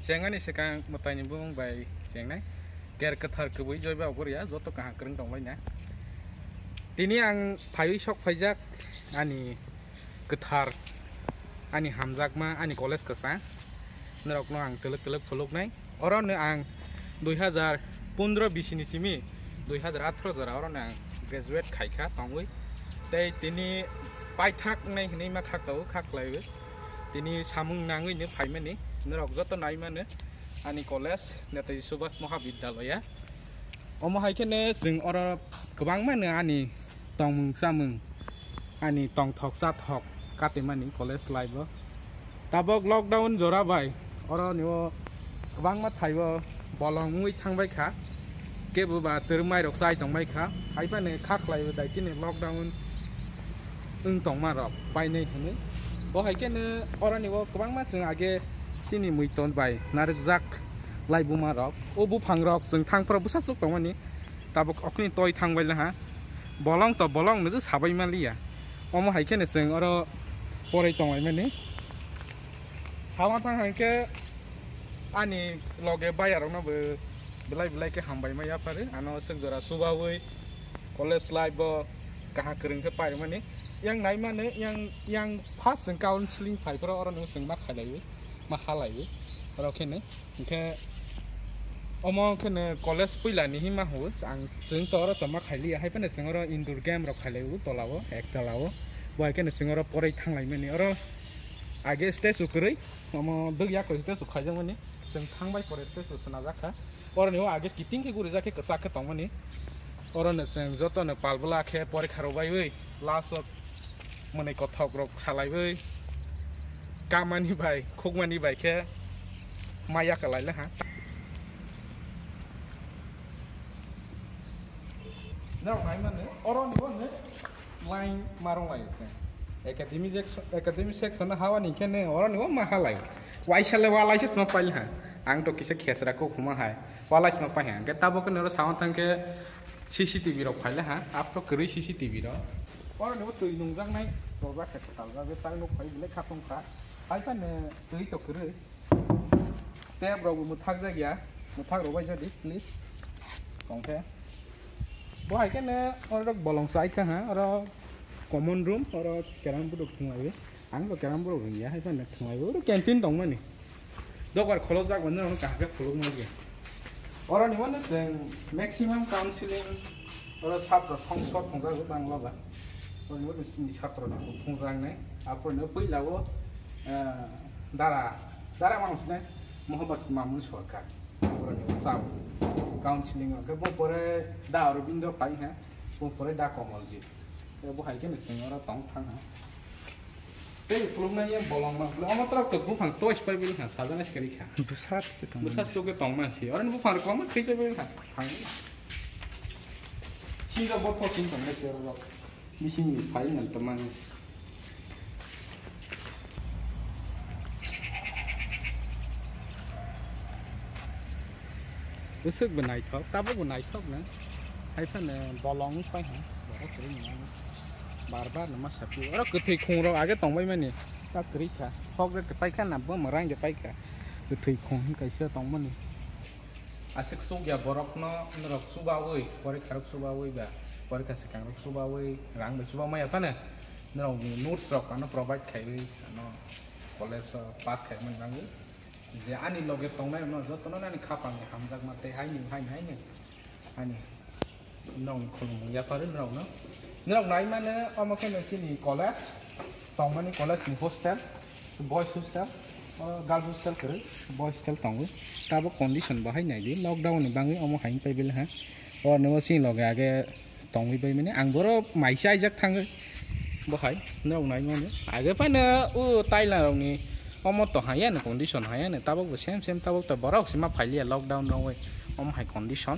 Cengani sekang matanya bung by cengna ker kethar kubui joy ba ogor ya joto kaha kereng dong na tini ang phayu sok phaijak ani kethar ani hamjak ma ani college kasa nerok no ang telek telek pholok nai oro ne ang 2015 bisini simi 2018 jara oro ne ang graduate khaika tongui tei tini paithak nai hini ma khakau khaklaibe tini samung nangui ne phaimani nerok joto nai mane ani college netai subhas mahabidyalaya omo haikene jing oro gobang mane ani tongmung samung ani tong thok sa thok katimani college life tabok lockdown jora bai oro niwo gobang ma thaibo bolongui thangbai kha kebu ba termai rok sai tongbai kha haibane khaklaibo daitini lockdown ung tongma rok painai hene bo haikene oro niwo gobang ma jing age sini muiton bai narjak laibuma rok o bufang rok jing thangfra busa suk tongmani tabok okni toy thangbai la ha bolong to bolong nu sabai maliya omo haikene jing oro porai tongai mani sawa thang haike ani loge bayar no be belai belai ke hambai maya pare ano sing jora subawi college life bo kaha kereng ke pai mani yang nai mane yang pas jing counseling pai pro oro nu sing ma khalai ma halai oro kene ke omo kene college puila ni hima ho ang jing to oro to ma khaili hai pane sing oro indoor game ro khalai u tolawo ek tolawo boy kene sing oro porai thanglai mani oro age stage ukrei omo dug ya ko stage ukhai jang mani jing thangbai pore stage usna jakha oro ni age kiting ke guri jake kasa ke tongmani oro ne jing joto ne palbla khe pore kharobai oi last mane kothok rok khalai oi kamani bai khokmani bai khe maya kalai la ha now nai mane oro ni ne line marong lai ste academic section hawa ni kene oro ni ma halai waisale walai sis ma pail ha ang to kise khesra ko khuma hai walai ma pa ha ke tabo ke nero sawan thang ke cctv ro phaile ha ap to kri cctv ro oro ni tui nung jang nai ro ba ke tal ga be tang no phai bile khatong kha ai pa ne tui to kri te bro mu thak ja gya mu thak ro bai jadi please kongke bo hai ke ne oro bolong sai ka ha oro common room oro keram budok thungai ang to keram budok ya hai pa ne thungai oro canteen dong mani dokar kholos jak ban no ka ga khulung ma ge oro ni wan jeng maximum counseling oro chatra thongso thongja go bangla ba oro ni wan ni chatra ni thongjang nai apor no puilawo dara মানুষ নাই মোহাম্মদ মামুন সরকার sub counselling के बो परे दा अरविंद पाई है बो परे दा कमलजी बो हाइके ने सिंगरा तंग थांग है ते फुलुंग ये बोलंग मा ल मात्र तो बुफां तोइस पाइ बिल हा साजना करी खा बुसा सोके तंग मा सी और बुफां को मा खै बिल हा थांग सिंगा बो तो सिंग तंग से रो मिसिं फाइ नन तमान usuk benai thok tabo benai thok na hai phan bolong pai ha boro kri ni bar bar na ma sapi oro kuthei khong ro age tongbai mani ta kri kha thok re pai kha na bo marang ge pai kha kuthei khong kaisa tongmani asik so ya borok no nrok subawoi pore kharok subawoi ba pore ka sikang rok subawoi rang ba suba mai apa na nrok notes rok ano provide khai ano college pass khai man rang je ani loge tongnai no joto no ani khapang hamjak mate hai ni ani nong khulung ya pare nong no nong nai mane omo ke sini college tongmani college ni hostel boys hostel girls hostel kare boys hostel tongu tabo condition ba hai nai di lockdown ni bangi omo hain pai bil ha or no sing loge age tongwi bai mane ang boro mai sai jak thang bo hai nong nai mane age pa na u tai la rong ni omo to haya na condition haya na tabok sem tabok to borok sima phaili lockdown rong om hai condition